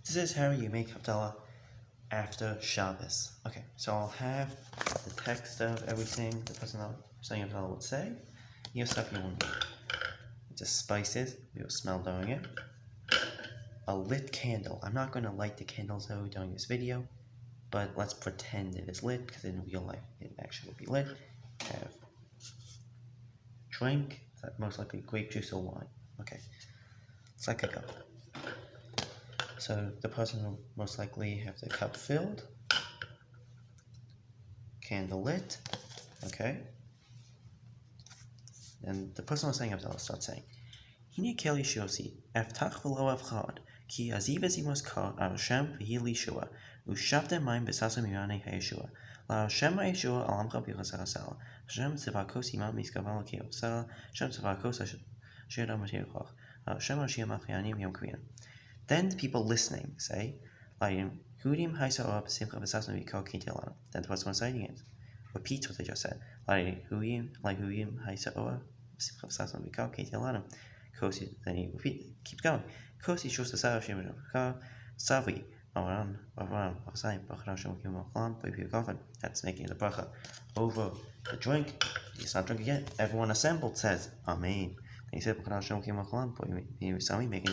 This is how you make Havdalah after Shabbos. Okay, so I'll have the text of everything the person saying Havdalah would say. Here's stuff you will need. Just spices, you'll smell during it. A lit candle. I'm not going to light the candles though during this video, but let's pretend it is lit, because in real life it actually will be lit. Have drink, most likely grape juice or wine. Okay, let's let it go. So the person will most likely have the cup filled, candle lit, okay? And the person was saying Havdalah starts saying, Hine keli shosi, eftach v'lo avchad, ki aziv azimos kar, al Hashem v'hi lishua, u'shavte mayim b'sasa mirane ha'yeshua, la Hashem ha'yeshua al amcha b'chasarasal, Hashem tzivakos imam miskaval kiyosal, Hashem tzivakos asher amatir Hashem asher machianim yom kriyan. Then the people listening say, then the person reciting it repeats what they just said. Then he keeps going. That's making the bracha over the drink. He's not drinking yet. Everyone assembled says, Amen. And he said, making the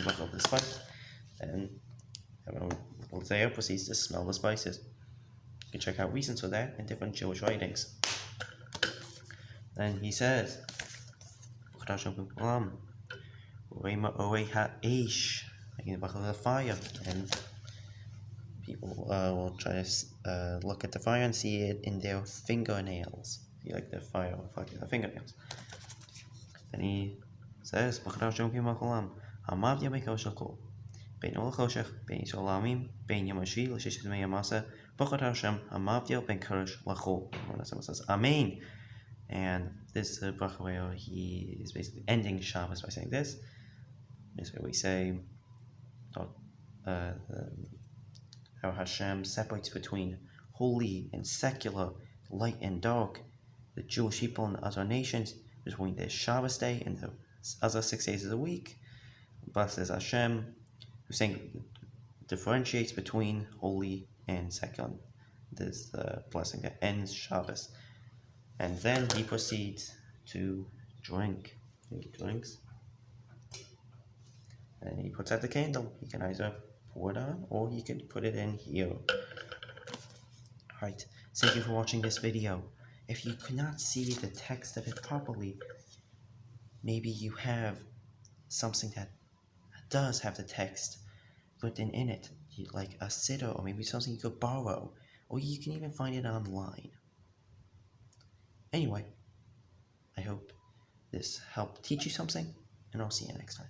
bracha over the spice. And Hosea proceeds to smell the spices. You can check out reasons for that in different Jewish writings. Then he says, making the fire, and people will try to look at the fire and see it in their fingernails. See, like the fire reflecting the fingernails. Then he says, בין אור לחושך, בין ישראל לעמים, בין יום השביעי לששת ימי המסע, ברכות השם, המבדיל בין קודש לחול. Someone says, Amen. And this is the bracha where he is basically ending Shabbos by saying this. This is where we say how Hashem separates between holy and secular, light and dark, the Jewish people and other nations, between the Shabbos day and the other 6 days of the week. Blessed is Hashem, who's saying differentiates between holy and secular. This is the blessing that ends Shabbos. And then he proceeds to drink. He drinks. And he puts out the candle. He can either pour it on or he can put it in here. Alright, thank you for watching this video. If you could not see the text of it properly, maybe you have something that does have the text written in it, like a siddur, or maybe something you could borrow, or you can even find it online. Anyway, I hope this helped teach you something, and I'll see you next time.